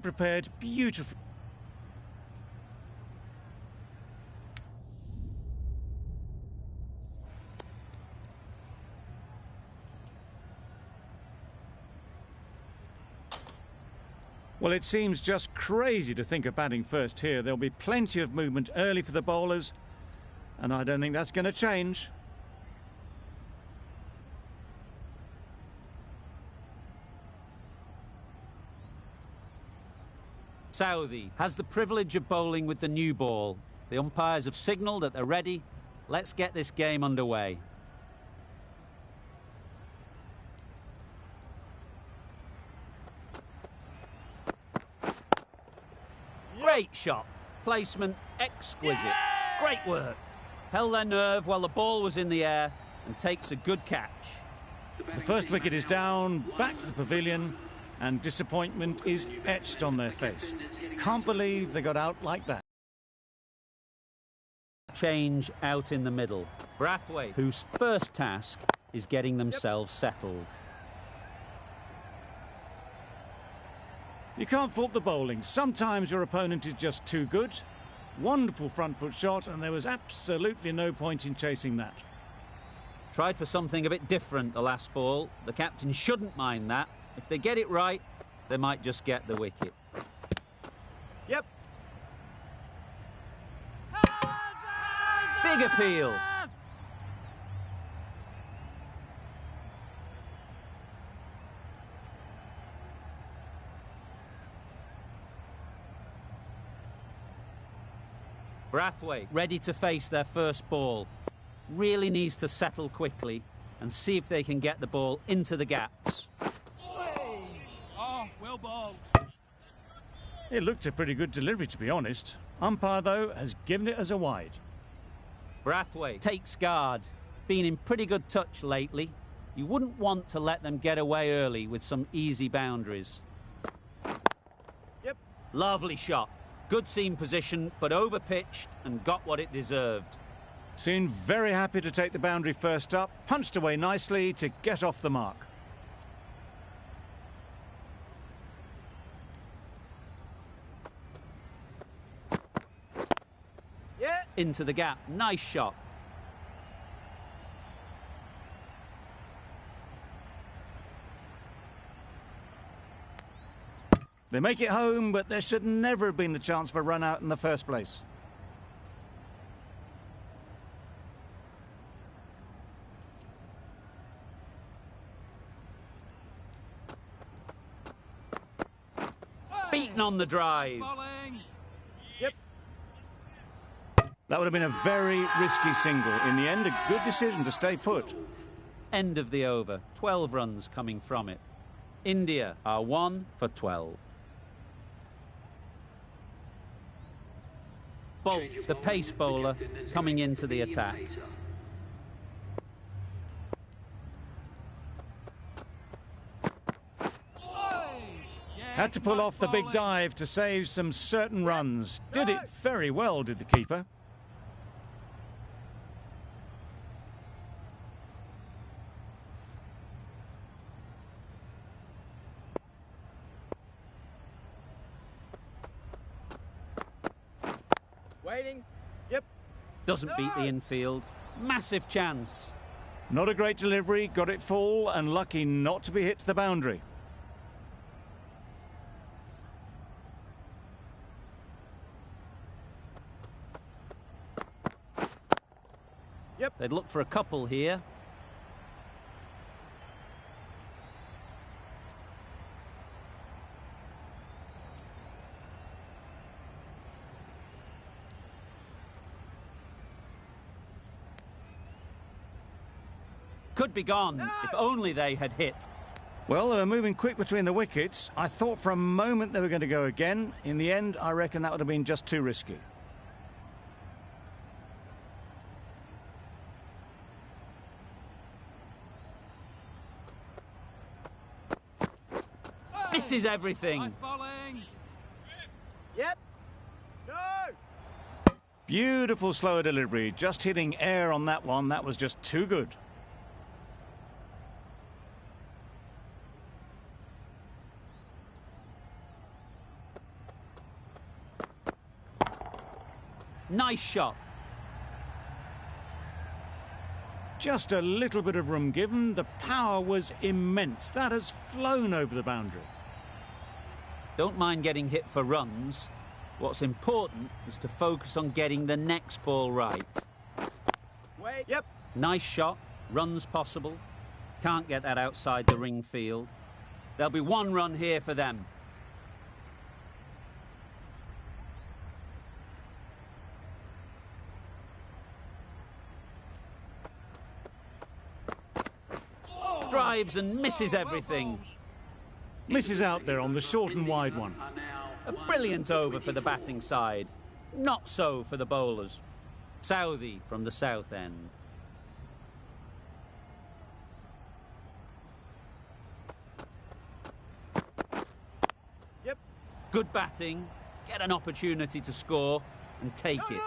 Prepared beautifully. Well, it seems just crazy to think of batting first here. There'll be plenty of movement early for the bowlers, and I don't think that's going to change. Southey has the privilege of bowling with the new ball. The umpires have signalled that they're ready. Let's get this game underway. Great shot. Placement exquisite. Great work. Held their nerve while the ball was in the air and takes a good catch. The first wicket is down, back to the pavilion, and disappointment is etched on their face. Can't believe they got out like that. Change out in the middle. Brathwaite, whose first task is getting themselves settled. You can't fault the bowling. Sometimes your opponent is just too good. Wonderful front foot shot, and there was absolutely no point in chasing that. Tried for something a bit different the last ball. The captain shouldn't mind that. If they get it right, they might just get the wicket. Yep. Big appeal. Brathwaite ready to face their first ball. Really needs to settle quickly and see if they can get the ball into the gaps. Oh, well bowled. It looked a pretty good delivery, to be honest. Umpire, though, has given it as a wide. Brathwaite takes guard. Been in pretty good touch lately. You wouldn't want to let them get away early with some easy boundaries. Yep. Lovely shot. Good seam position, but over-pitched and got what it deserved. Seemed very happy to take the boundary first up. Punched away nicely to get off the mark. Yeah. Into the gap. Nice shot. They make it home, but there should never have been the chance for a run out in the first place. Beaten on the drive. Yep. That would have been a very risky single. In the end, a good decision to stay put. End of the over. 12 runs coming from it. India are 1 for 12. Bolt, the pace bowler, coming into the attack. Had to pull off the big dive to save some certain runs. Did it very well, did the keeper. Waiting. Yep. Doesn't beat the infield. Massive chance. Not a great delivery, got it full and lucky not to be hit to the boundary. Yep. They'd look for a couple here. Could be gone, if only they had hit. Well, they were moving quick between the wickets. I thought for a moment they were going to go again. In the end, I reckon that would have been just too risky. This is everything. Nice bowling. Yep. No. Beautiful slower delivery. Just hitting air on that one. That was just too good. Nice shot. Just a little bit of room given. The power was immense. That has flown over the boundary. Don't mind getting hit for runs. What's important is to focus on getting the next ball right. Wait. Yep. Nice shot. Runs possible. Can't get that outside the ring field. There'll be one run here for them. Drives and misses everything. Misses out there on the short and wide one. A brilliant over for the batting side. Not so for the bowlers. Southey from the south end. Yep. Good batting. Get an opportunity to score and take it.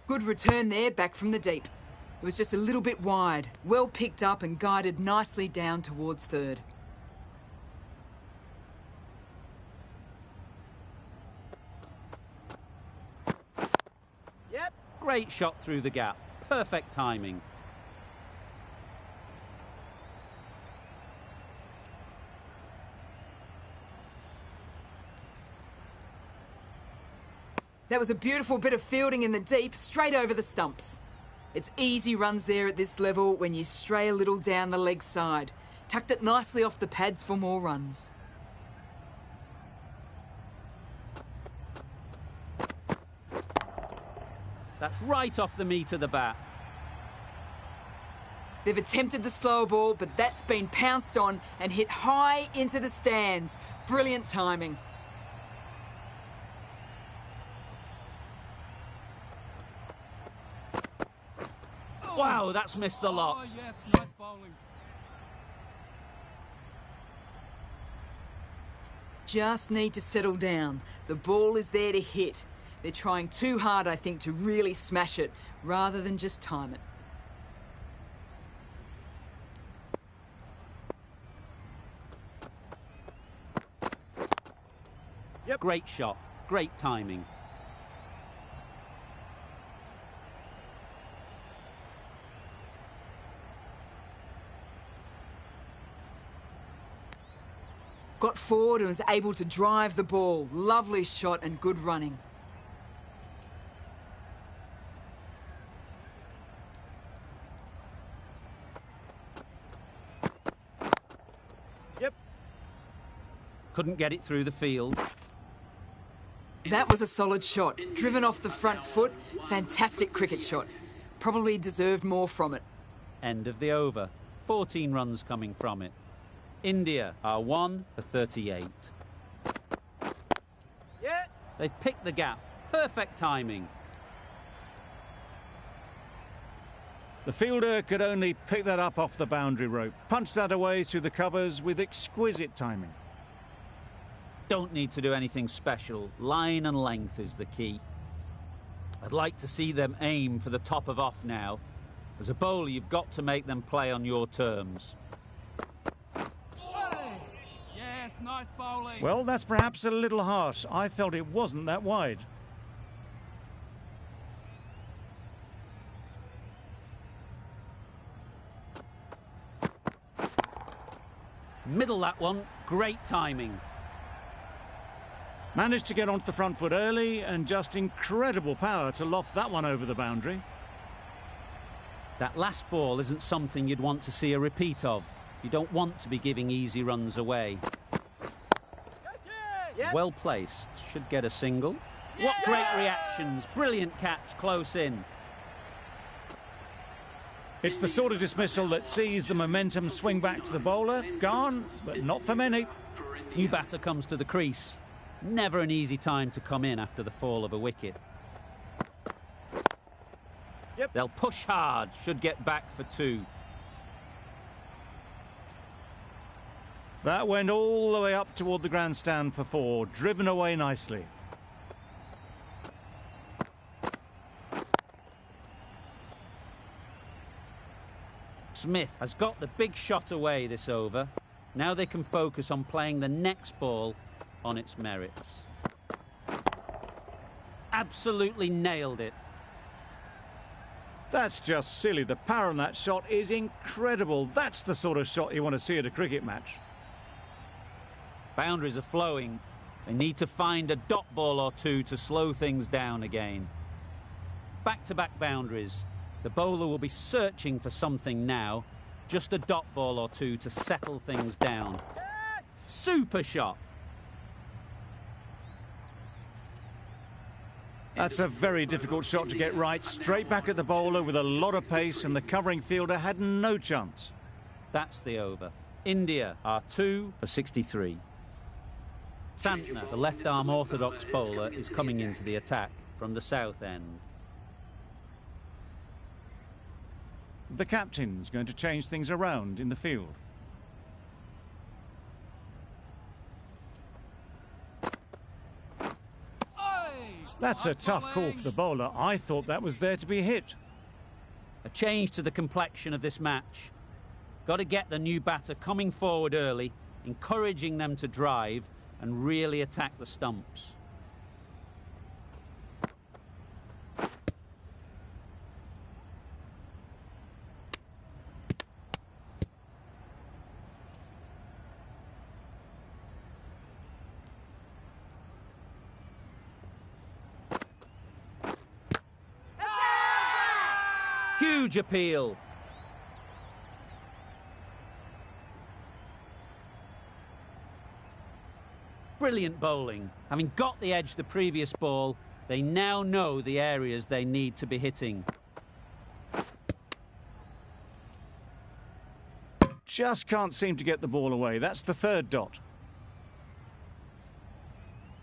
Good return there, back from the deep. It was just a little bit wide, well picked up and guided nicely down towards third. Yep. Great shot through the gap. Perfect timing. That was a beautiful bit of fielding in the deep, straight over the stumps. It's easy runs there at this level when you stray a little down the leg side. Tucked it nicely off the pads for more runs. That's right off the meat of the bat. They've attempted the slower ball, but that's been pounced on and hit high into the stands. Brilliant timing. Wow, that's missed the lot. Oh, yes, nice bowling. Just need to settle down. The ball is there to hit. They're trying too hard, I think, to really smash it, rather than just time it. Yep. Great shot. Great timing. Got forward and was able to drive the ball. Lovely shot and good running. Yep. Couldn't get it through the field. That was a solid shot. Driven off the front foot. Fantastic cricket shot. Probably deserved more from it. End of the over. 14 runs coming from it. India are 1 for 38. Yeah. They've picked the gap. Perfect timing. The fielder could only pick that up off the boundary rope. Punched that away through the covers with exquisite timing. Don't need to do anything special. Line and length is the key. I'd like to see them aim for the top of off now. As a bowler, you've got to make them play on your terms. Yes, nice bowling. Well, that's perhaps a little harsh. I felt it wasn't that wide. Middle that one. Great timing. Managed to get onto the front foot early and just incredible power to loft that one over the boundary. That last ball isn't something you'd want to see a repeat of. You don't want to be giving easy runs away. Yep. Well placed. Should get a single. What great reactions. Brilliant catch close in. It's the sort of dismissal that sees the momentum swing back to the bowler. Gone, but not for many. New batter comes to the crease. Never an easy time to come in after the fall of a wicket. Yep. They'll push hard. Should get back for 2. That went all the way up toward the grandstand for 4, driven away nicely. Smith has got the big shot away this over. Now they can focus on playing the next ball on its merits. Absolutely nailed it. That's just silly. The power on that shot is incredible. That's the sort of shot you want to see at a cricket match. Boundaries are flowing. They need to find a dot ball or two to slow things down again. Back-to-back boundaries. The bowler will be searching for something now. Just a dot ball or two to settle things down. Super shot. That's a very difficult shot to get right. Straight back at the bowler with a lot of pace, and the covering fielder had no chance. That's the over. India are 2 for 63. Santner, the left-arm orthodox bowler, is coming into the attack from the south end. The captain's going to change things around in the field. That's a tough call for the bowler. I thought that was there to be hit. A change to the complexion of this match. Got to get the new batter coming forward early, encouraging them to drive and really attack the stumps. Huge appeal. Brilliant bowling. Having got the edge the previous ball, they now know the areas they need to be hitting. Just can't seem to get the ball away. That's the third dot.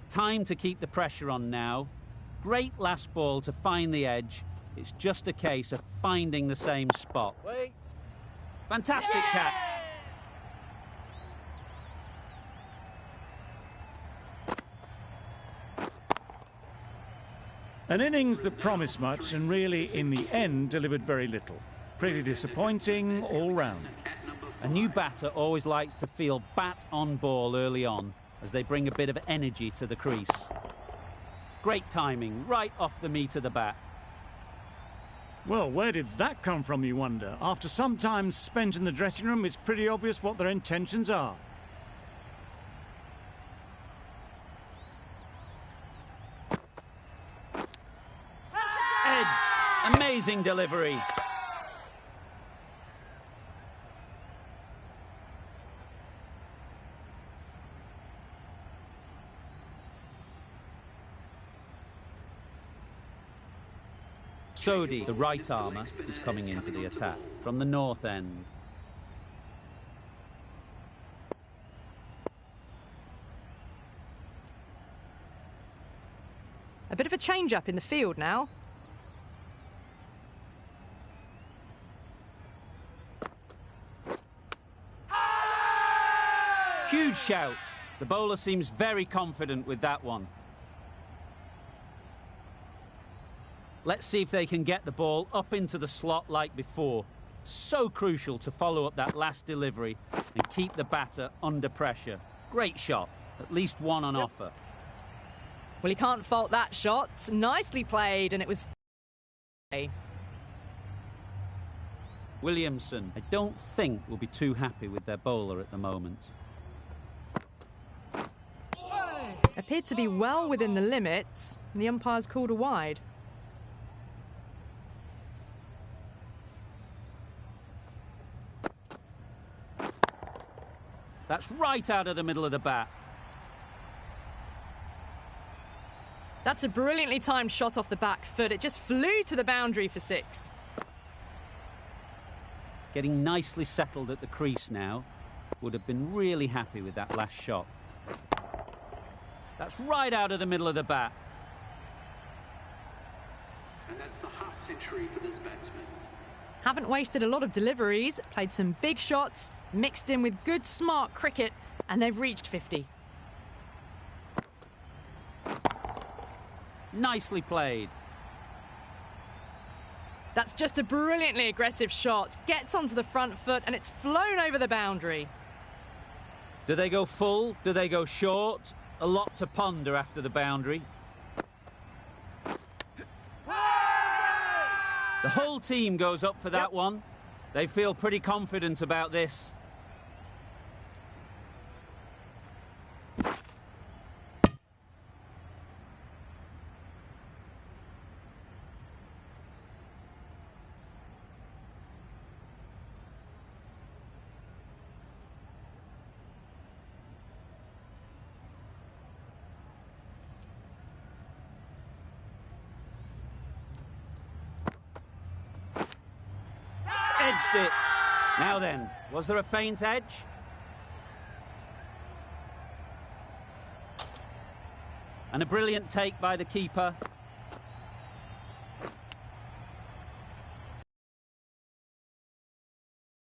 Time to keep the pressure on now. Great last ball to find the edge. It's just a case of finding the same spot. Wait. Fantastic catch. An innings that promised much and really, in the end, delivered very little. Pretty disappointing all round. A new batter always likes to feel bat on ball early on as they bring a bit of energy to the crease. Great timing, right off the meat of the bat. Well, where did that come from, you wonder? After some time spent in the dressing room, it's pretty obvious what their intentions are. Edge. Amazing delivery. Sodhi, the right armour, is coming into the attack from the north end. A bit of a change-up in the field now. Huge shout. The bowler seems very confident with that one. Let's see if they can get the ball up into the slot like before. So crucial to follow up that last delivery and keep the batter under pressure. Great shot. At least one on offer. Well, he can't fault that shot. Nicely played, and it was... Williamson, I don't think, will be too happy with their bowler at the moment. Appeared to be well within the limits, and the umpire's called a wide. That's right out of the middle of the bat. That's a brilliantly timed shot off the back foot. It just flew to the boundary for 6. Getting nicely settled at the crease now. Would have been really happy with that last shot. That's right out of the middle of the bat. And that's the half century for this batsman. Haven't wasted a lot of deliveries, played some big shots, mixed in with good, smart cricket, and they've reached 50. Nicely played. That's just a brilliantly aggressive shot. Gets onto the front foot, and it's flown over the boundary. Do they go full? Do they go short? A lot to ponder after the boundary. The whole team goes up for that one. They feel pretty confident about this. Edged it. Now then, was there a faint edge? And a brilliant take by the keeper.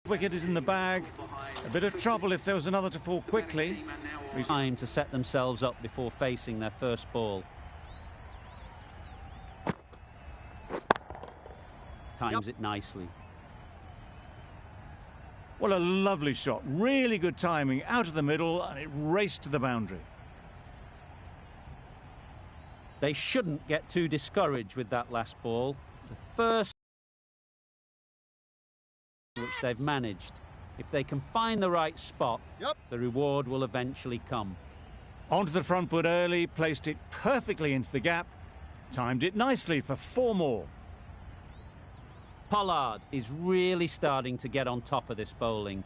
Wicket is in the bag. A bit of trouble if there was another to fall quickly. Time to set themselves up before facing their first ball. Times it nicely. What a lovely shot. Really good timing out of the middle, and it raced to the boundary. They shouldn't get too discouraged with that last ball. The first which they've managed. If they can find the right spot, the reward will eventually come. Onto the front foot early, placed it perfectly into the gap, timed it nicely for 4 more. Pollard is really starting to get on top of this bowling.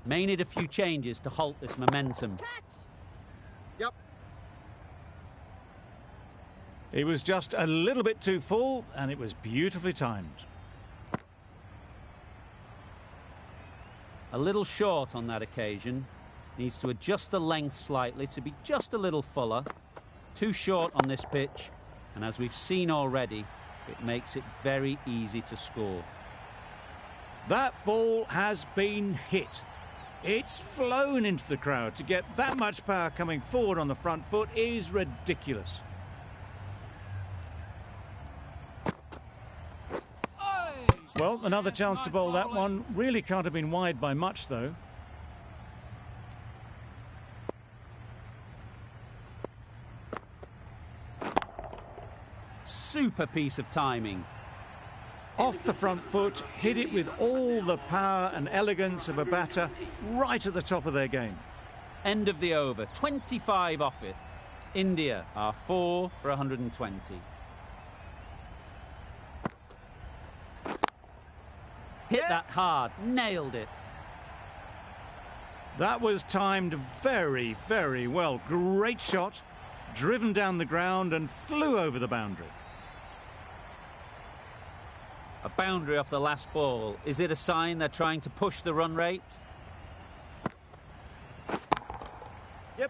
May need a few changes to halt this momentum. It was just a little bit too full, and it was beautifully timed. A little short on that occasion. Needs to adjust the length slightly to be just a little fuller. Too short on this pitch, and as we've seen already, it makes it very easy to score. That ball has been hit. It's flown into the crowd. To get that much power coming forward on the front foot is ridiculous. Well, another chance to bowl that one. Really can't have been wide by much, though. Super piece of timing. Off the front foot, hit it with all the power and elegance of a batter, right at the top of their game. End of the over, 25 off it. India are 4 for 120. Hit that hard, nailed it. That was timed very, very well. Great shot, driven down the ground and flew over the boundary. A boundary off the last ball. Is it a sign they're trying to push the run rate?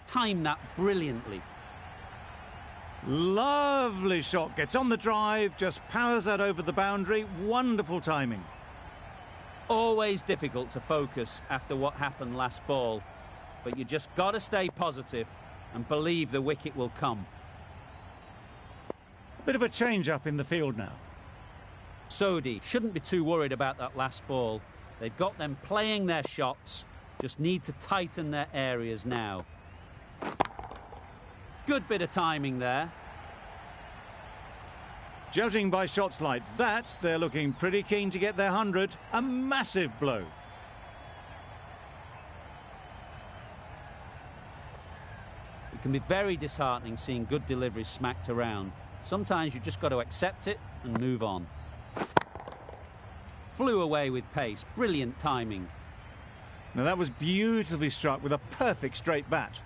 Timed that brilliantly. Lovely shot, gets on the drive, just powers that over the boundary. Wonderful timing. Always difficult to focus after what happened last ball, but you just got to stay positive and believe the wicket will come. Bit of a change-up in the field now. Sodhi shouldn't be too worried about that last ball. They've got them playing their shots, just need to tighten their areas now. Good bit of timing there. Judging by shots like that, they're looking pretty keen to get their 100. A massive blow. It can be very disheartening seeing good deliveries smacked around. Sometimes you've just got to accept it and move on. Flew away with pace. Brilliant timing. Now that was beautifully struck with a perfect straight bat.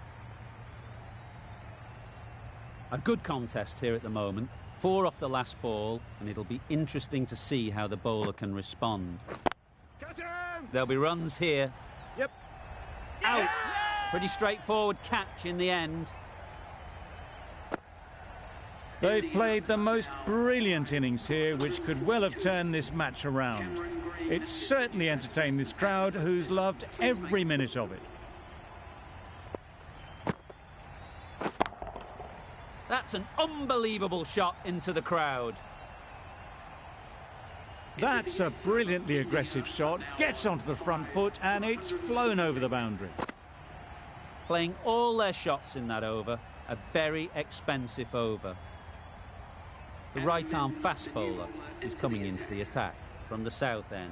A good contest here at the moment. 4 off the last ball, and it'll be interesting to see how the bowler can respond. There'll be runs here. Out. Pretty straightforward catch in the end. They've played the most brilliant innings here, which could well have turned this match around. It's certainly entertained this crowd, who's loved every minute of it. That's an unbelievable shot into the crowd. That's a brilliantly aggressive shot, gets onto the front foot, and it's flown over the boundary. Playing all their shots in that over. A very expensive over. The right-arm fast bowler is coming into the attack from the south end.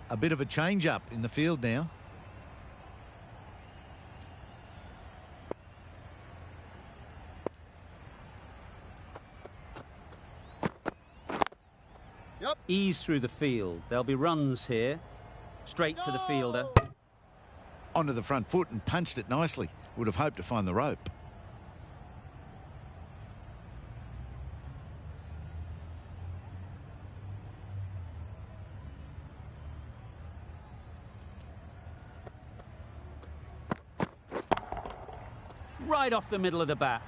A bit of a change-up in the field now. Ease through the field. There'll be runs here. Straight to the fielder. Onto the front foot and punched it nicely. Would have hoped to find the rope. Right off the middle of the bat.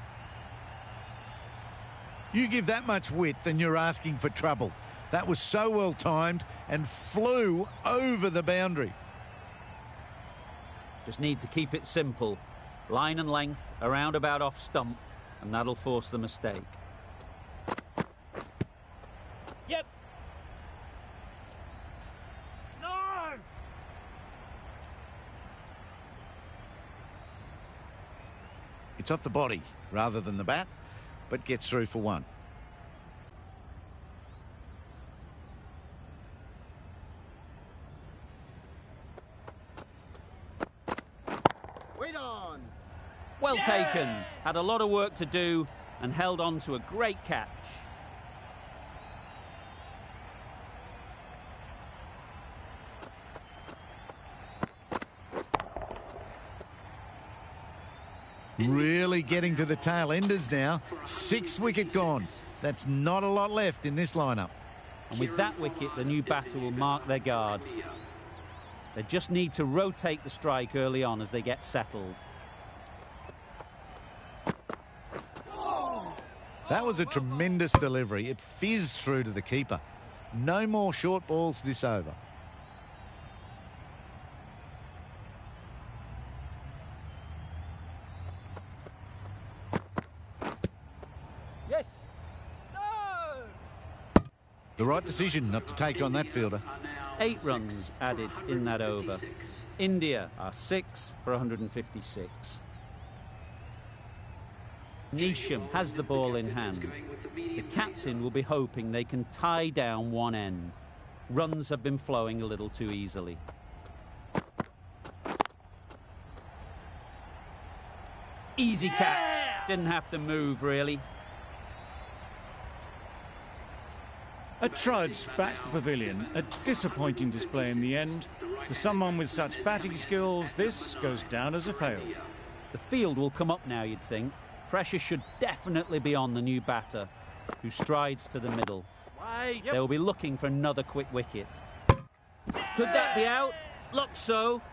You give that much width and you're asking for trouble. That was so well timed and flew over the boundary. Just need to keep it simple. Line and length, around about off stump, and that'll force the mistake. Yep. No! It's off the body rather than the bat, but gets through for one. Well taken. Had a lot of work to do and held on to a great catch. Really getting to the tail enders now. 6 wicket gone. That's not a lot left in this lineup. And with that wicket, the new batter will mark their guard. They just need to rotate the strike early on as they get settled. That was a tremendous delivery. It fizzed through to the keeper. No more short balls this over. Yes! No! The right decision not to take on that fielder. 8 runs added in that over. India are 6 for 156. Neesham has the ball in hand. The captain will be hoping they can tie down one end. Runs have been flowing a little too easily. Easy catch. Didn't have to move, really. A trudge back to the pavilion. A disappointing display in the end. For someone with such batting skills, this goes down as a fail. The field will come up now, you'd think. Pressure should definitely be on the new batter, who strides to the middle. They'll be looking for another quick wicket. Could that be out? Looks so.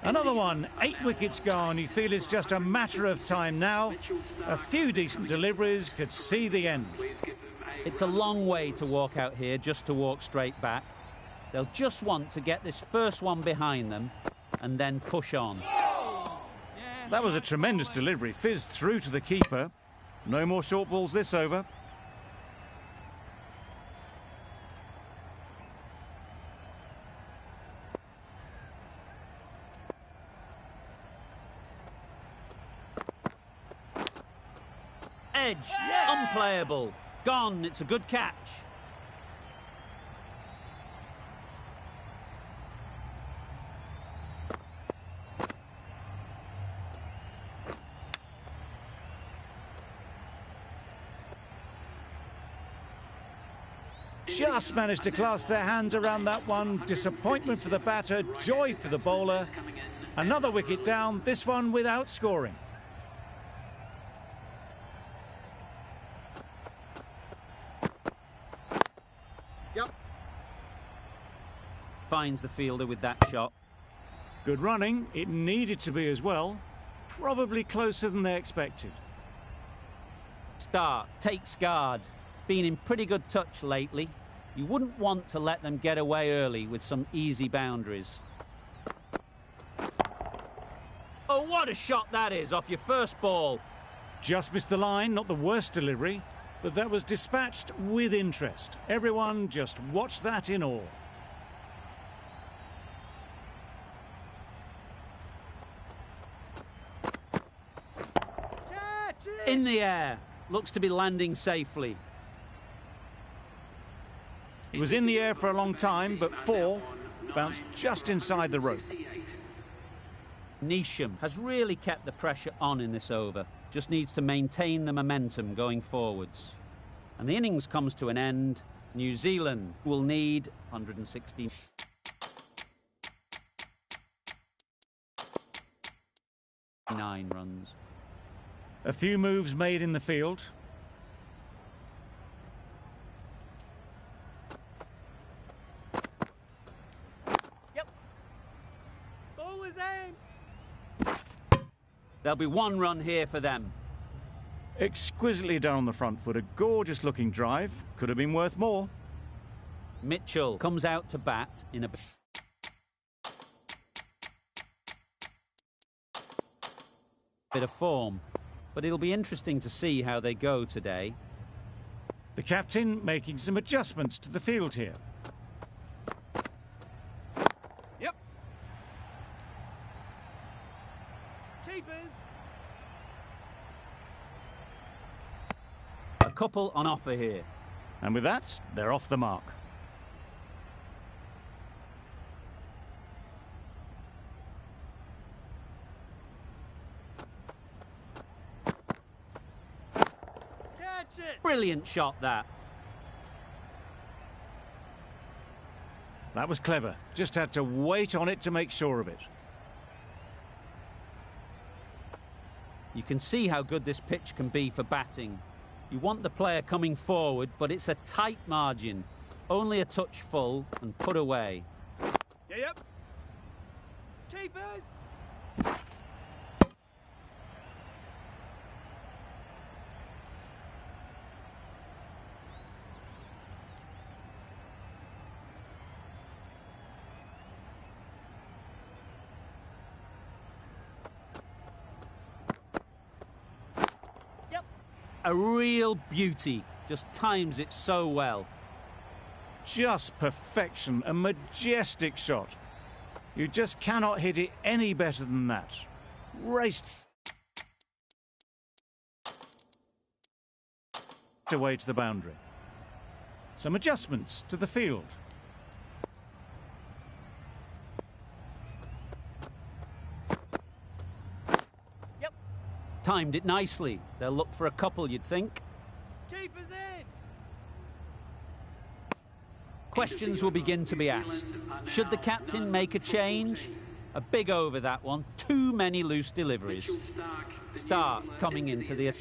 Another one. 8 wickets gone. You feel it's just a matter of time now. A few decent deliveries could see the end. It's a long way to walk out here just to walk straight back. They'll just want to get this first one behind them and then push on. That was a tremendous delivery. Fizzed through to the keeper. No more short balls this over. Edge, unplayable. Gone, it's a good catch. Just managed to clasp their hands around that one. Disappointment for the batter, joy for the bowler. Another wicket down, this one without scoring. Finds the fielder with that shot. Good running, it needed to be as well. Probably closer than they expected. Start, takes guard. Been in pretty good touch lately. You wouldn't want to let them get away early with some easy boundaries. Oh, what a shot that is off your first ball. Just missed the line, not the worst delivery, but that was dispatched with interest. Everyone just watched that in awe. In the air. Looks to be landing safely. It was in the air for a long time, but 4 bounced just inside the rope. Neesham has really kept the pressure on in this over. Just needs to maintain the momentum going forwards. And the innings comes to an end. New Zealand will need 116. Nine runs. A few moves made in the field. Yep. Ball is aimed. There'll be 1 run here for them. Exquisitely done on the front foot. A gorgeous looking drive. Could have been worth more. Mitchell comes out to bat in a bit of form, but it'll be interesting to see how they go today. The captain making some adjustments to the field here. Yep. Keepers. A couple on offer here. And with that, they're off the mark. Catch it. Brilliant shot, that. That was clever. Just had to wait on it to make sure of it. You can see how good this pitch can be for batting. You want the player coming forward, but it's a tight margin. Only a touch full and put away. Yep. Keepers. A real beauty. Just times it so well. Just perfection. A majestic shot. You just cannot hit it any better than that. Raced away to the boundary. Some adjustments to the field. Timed it nicely. They'll look for a couple, you'd think. Keepers in. Questions will begin to be asked. Should the captain make a change? A big over, that one. Too many loose deliveries. Stark coming into the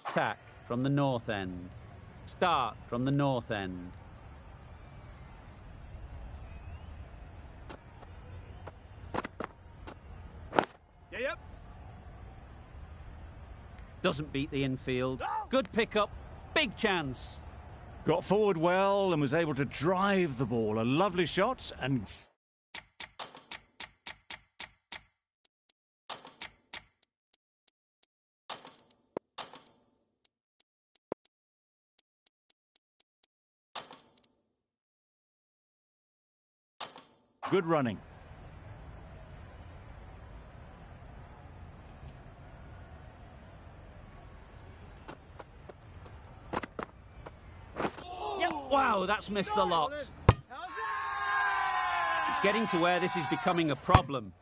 attack from the north end. Stark from the north end. Yep. Doesn't beat the infield. Good pickup. Big chance. Got forward well and was able to drive the ball. A lovely shot and... good running. Wow, that's missed the lot. It's getting to where this is becoming a problem.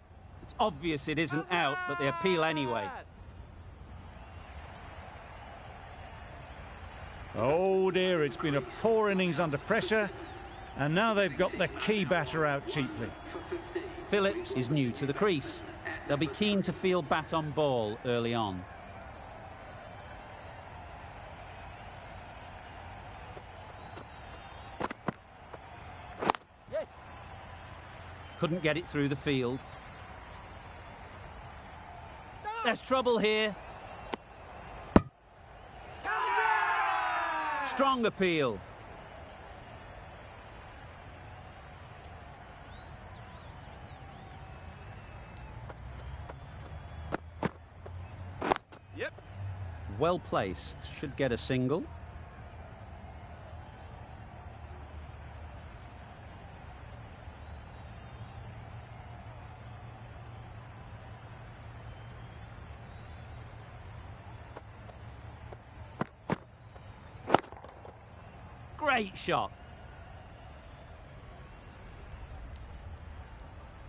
It's obvious it isn't out, but they appeal anyway. Oh dear, it's been a poor innings under pressure, and now they've got the key batter out cheaply. Phillips is new to the crease. They'll be keen to field bat on ball early on. Couldn't get it through the field. There's trouble here. Strong appeal. Well placed. Should get a single. Great shot.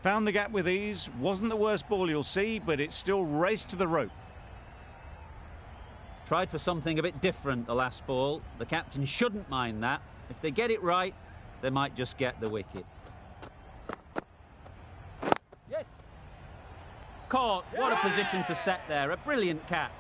Found the gap with ease. Wasn't the worst ball you'll see, but it still raced to the rope. Tried for something a bit different the last ball. The captain shouldn't mind that. If they get it right, they might just get the wicket. Yes. Caught. What a position to set there. A brilliant catch.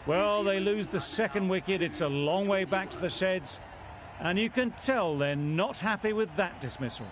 Well, they lose the second wicket. It's a long way back to the sheds. And you can tell they're not happy with that dismissal.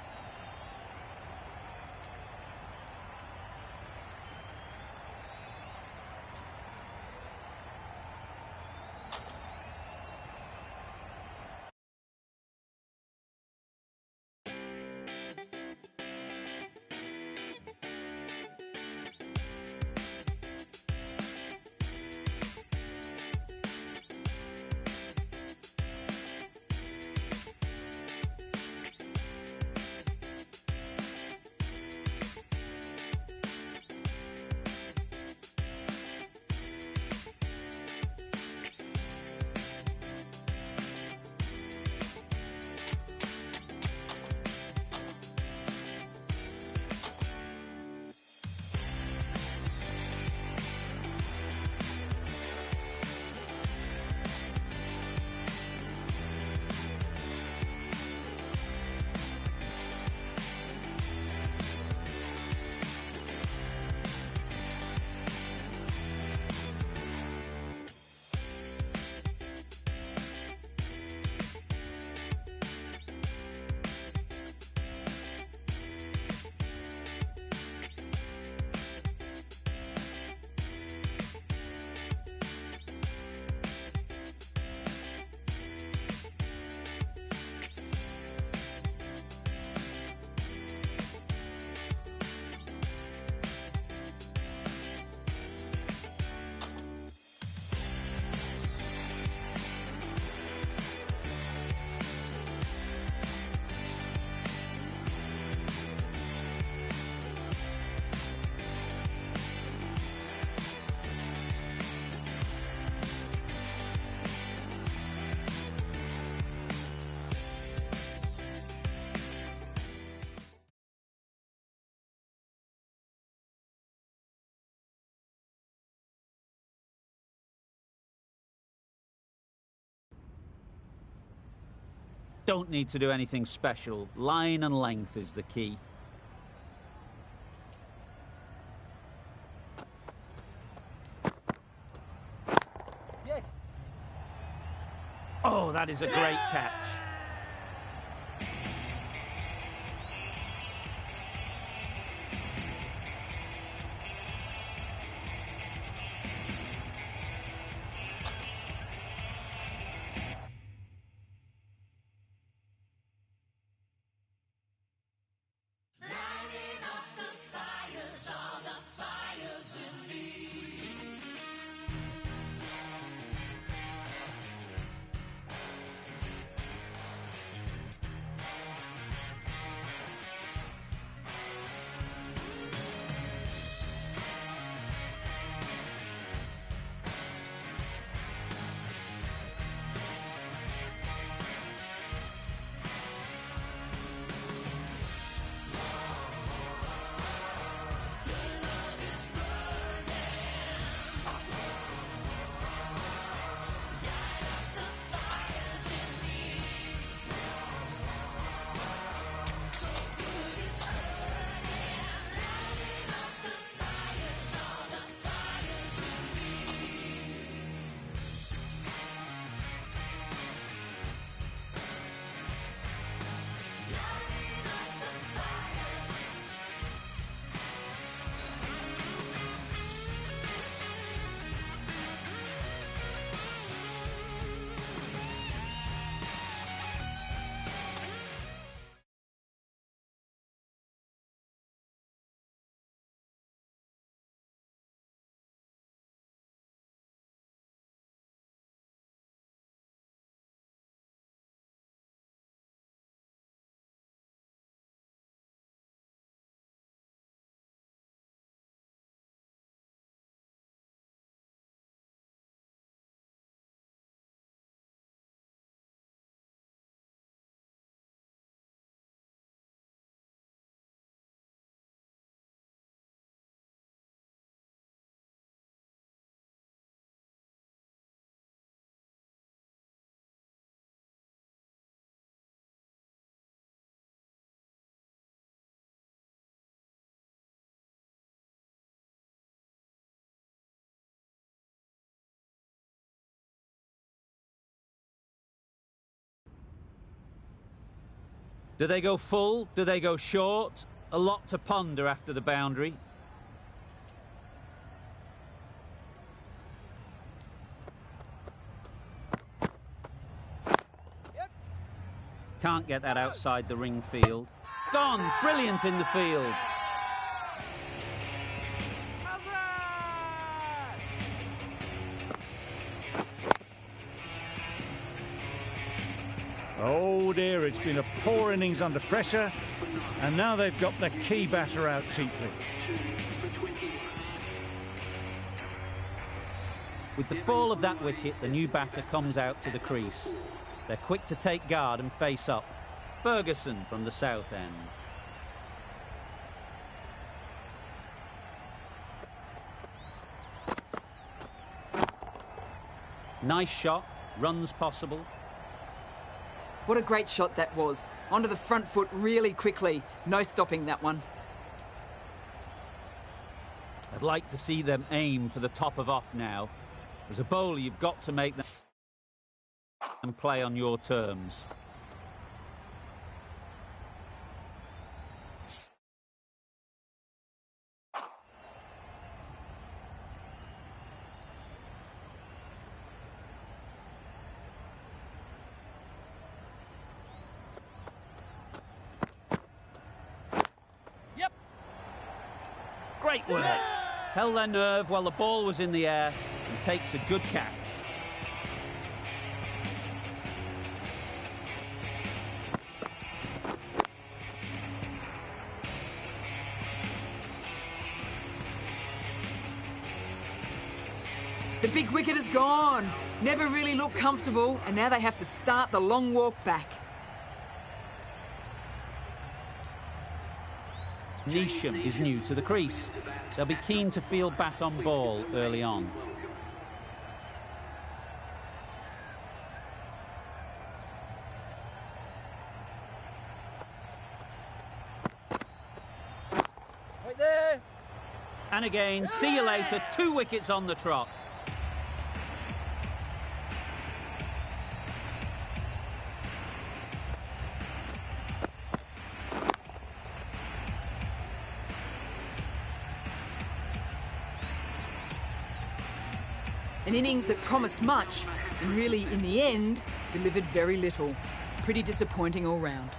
Don't need to do anything special. Line and length is the key. Yes. Oh, that is a great catch. Do they go full? Do they go short? A lot to ponder after the boundary. Can't get that outside the ring field. Gone! Brilliant in the field. Oh dear, it's been a poor innings under pressure, and now they've got the key batter out cheaply. With the fall of that wicket, the new batter comes out to the crease. They're quick to take guard and face up. Ferguson from the south end. Nice shot, runs possible. What a great shot that was. Onto the front foot really quickly. No stopping that one. I'd like to see them aim for the top of off now. As a bowler, you've got to make them and play on your terms. Yep. Great work. Held their nerve while the ball was in the air and takes a good catch. The big wicket is gone. Never really looked comfortable, and now they have to start the long walk back. Neesham is new to the crease. They'll be keen to field bat on ball early on. Right there. And again, see you later, 2 wickets on the trot. An innings that promised much and really, in the end, delivered very little. Pretty disappointing all round.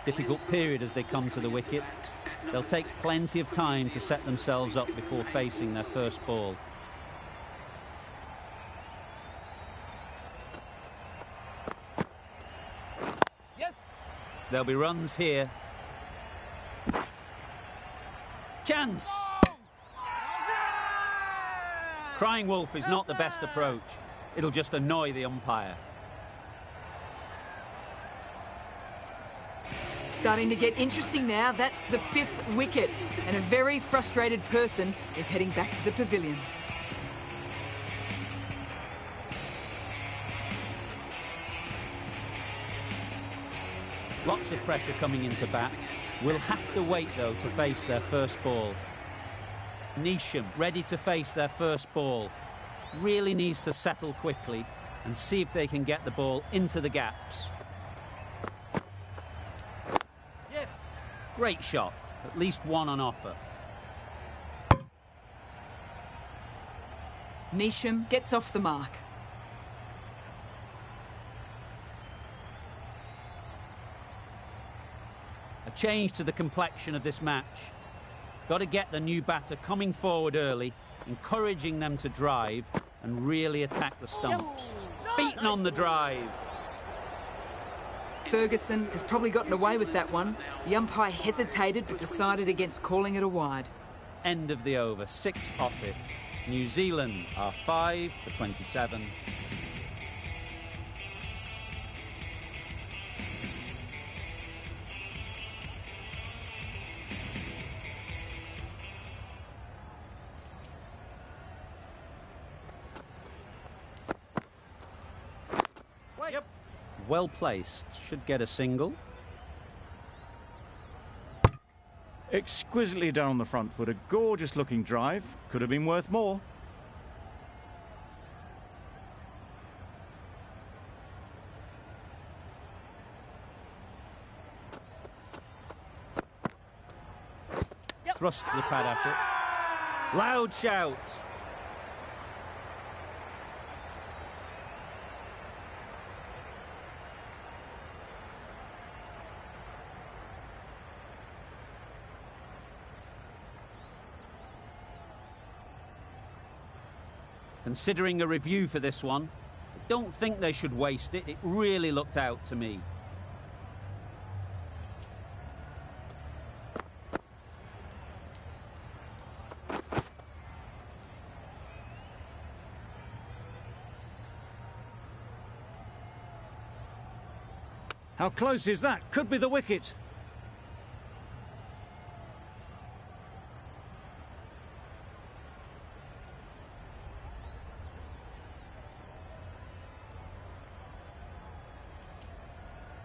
Difficult period as they come to the wicket. They'll take plenty of time to set themselves up before facing their first ball. Yes. There'll be runs here. Chance! Crying wolf is not the best approach. It'll just annoy the umpire. Starting to get interesting now. That's the 5th wicket, and a very frustrated person is heading back to the pavilion. Lots of pressure coming into bat. Will have to wait, though, to face their first ball. Neesham ready to face their first ball. Really needs to settle quickly and see if they can get the ball into the gaps. Yes. Great shot. At least one on offer. Neesham gets off the mark. A change to the complexion of this match. Got to get the new batter coming forward early, encouraging them to drive and really attack the stumps. Beaten on the drive. Ferguson has probably gotten away with that one. The umpire hesitated but decided against calling it a wide. End of the over, 6 off it. New Zealand are 5 for 27. Yep. Well placed, should get a single. Exquisitely done on the front foot, a gorgeous looking drive, could have been worth more. thrust the pad at it. Loud shout. Considering a review for this one, I don't think they should waste it. It really looked out to me. How close is that? Could be the wicket.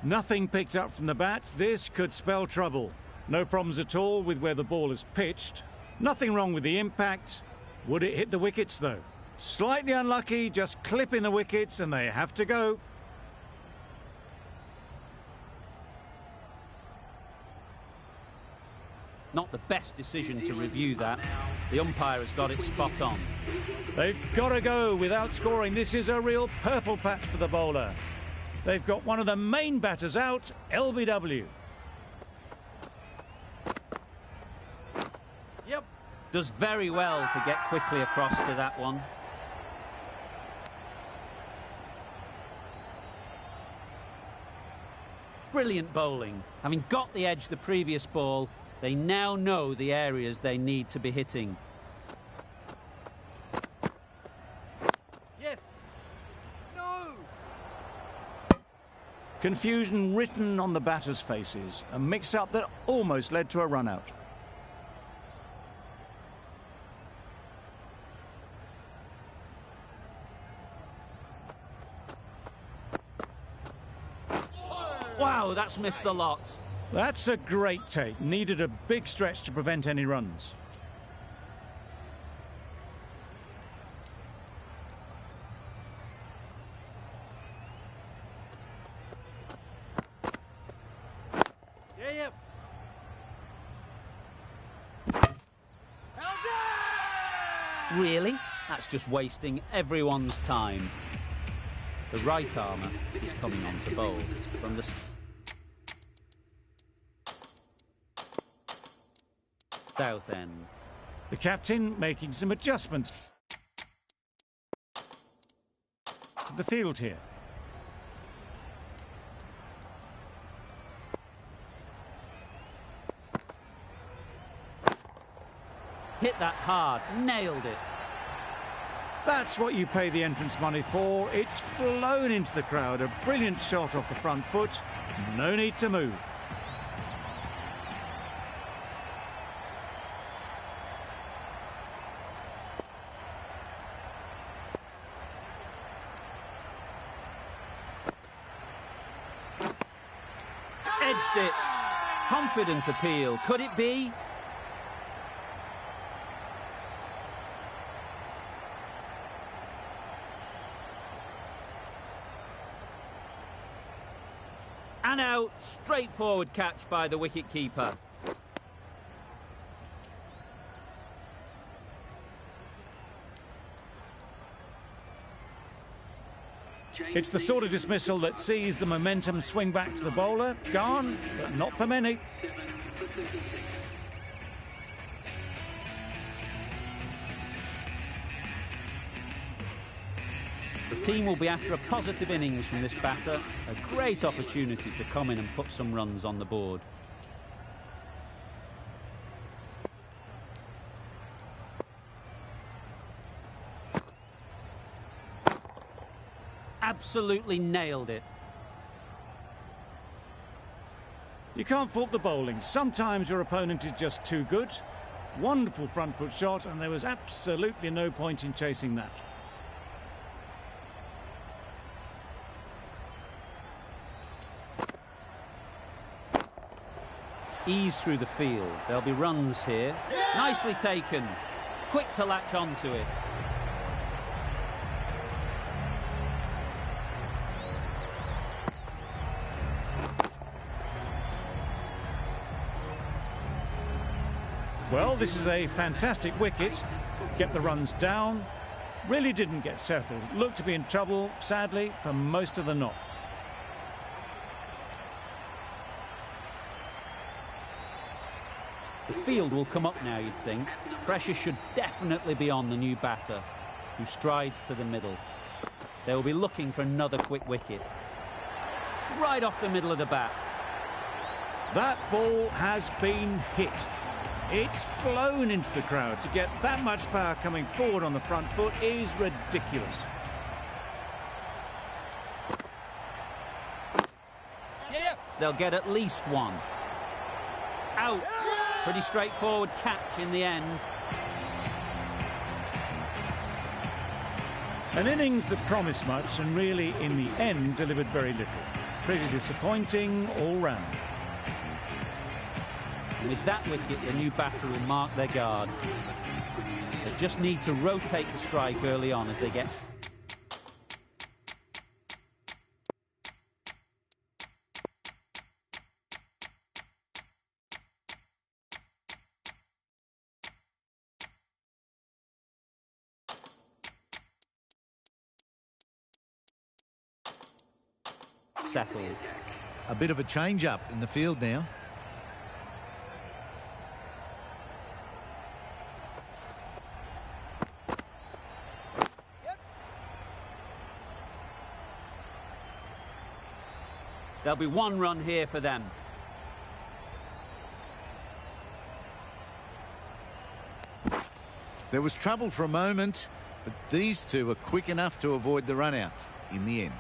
Nothing picked up from the bat. This could spell trouble. No problems at all with where the ball is pitched. Nothing wrong with the impact. Would it hit the wickets, though? Slightly unlucky, just clipping the wickets, and they have to go. Not the best decision to review that. The umpire has got it spot on. They've got to go without scoring. This is a real purple patch for the bowler. They've got one of the main batters out, LBW. Yep. Does very well to get quickly across to that one. Brilliant bowling. Having got the edge the previous ball, they now know the areas they need to be hitting. Yes. No. Confusion written on the batters' faces. A mix-up that almost led to a run-out. Wow, that's missed the lot. That's a great take. Needed a big stretch to prevent any runs. Yeah. Really? That's just wasting everyone's time. The right armour is coming on to bowl from the south end. The captain making some adjustments to the field here. Hit that hard, nailed it. That's what you pay the entrance money for. It's flown into the crowd. A brilliant shot off the front foot. No need to move. Edged it. Confident appeal. Could it be? And out. Straightforward catch by the wicket-keeper. It's the sort of dismissal that sees the momentum swing back to the bowler. Gone, but not for many. 7 for 36. The team will be after a positive innings from this batter. A great opportunity to come in and put some runs on the board. Absolutely nailed it. You can't fault the bowling. Sometimes your opponent is just too good. Wonderful front foot shot, and there was absolutely no point in chasing that. Ease through the field. There'll be runs here. Nicely taken. Quick to latch onto it. Well, this is a fantastic wicket. Get the runs down. Really didn't get settled. Looked to be in trouble, sadly, for most of the knock. The field will come up now, you'd think. Pressure should definitely be on the new batter, who strides to the middle. They will be looking for another quick wicket. Right off the middle of the bat. That ball has been hit. It's flown into the crowd. To get that much power coming forward on the front foot is ridiculous. Yeah. They'll get at least one. Out. Pretty straightforward catch in the end. An innings that promised much and really, in the end, delivered very little. Pretty disappointing all round. With that wicket, the new batter will mark their guard. They just need to rotate the strike early on as they get... settled. A bit of a change-up in the field now. There'll be one run here for them. There was trouble for a moment, but these two are quick enough to avoid the run-out in the end.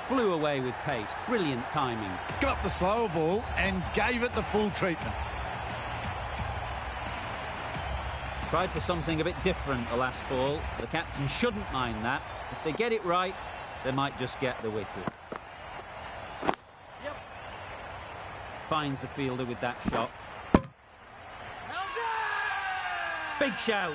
Flew away with pace. Brilliant timing. Got the slower ball and gave it the full treatment. Tried for something a bit different the last ball. The captain shouldn't mind that. If they get it right, they might just get the wicket. Yep. Finds the fielder with that shot. Big shout.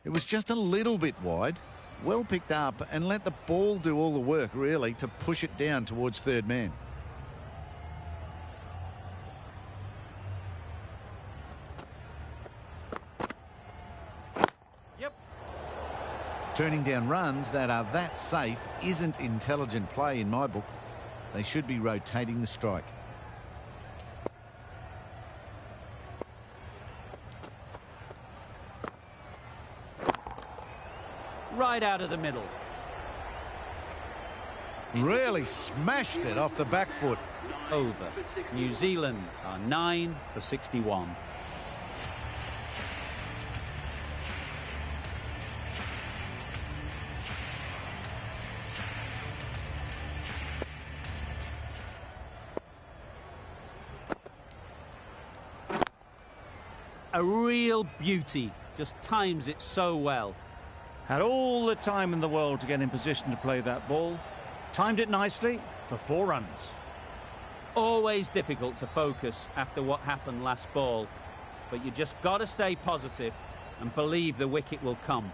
It was just a little bit wide. Well picked up and let the ball do all the work, really, to push it down towards third man. Yep. Turning down runs that are that safe isn't intelligent play in my book. They should be rotating the strike. Right out of the middle. Really smashed it off the back foot. Over. New Zealand are 9 for 61. A real beauty. Just times it so well. Had all the time in the world to get in position to play that ball. Timed it nicely for 4 runs. Always difficult to focus after what happened last ball, but you just got to stay positive and believe the wicket will come.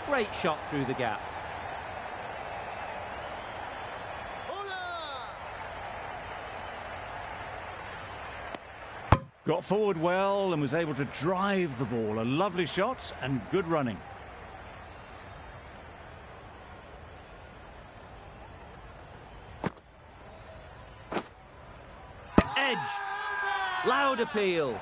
Great shot through the gap. Got forward well and was able to drive the ball. A lovely shot and good running. Edged. Loud appeal.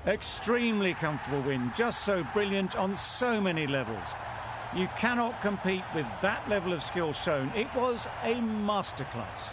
Extremely comfortable win, just so brilliant on so many levels. You cannot compete with that level of skill shown. It was a masterclass.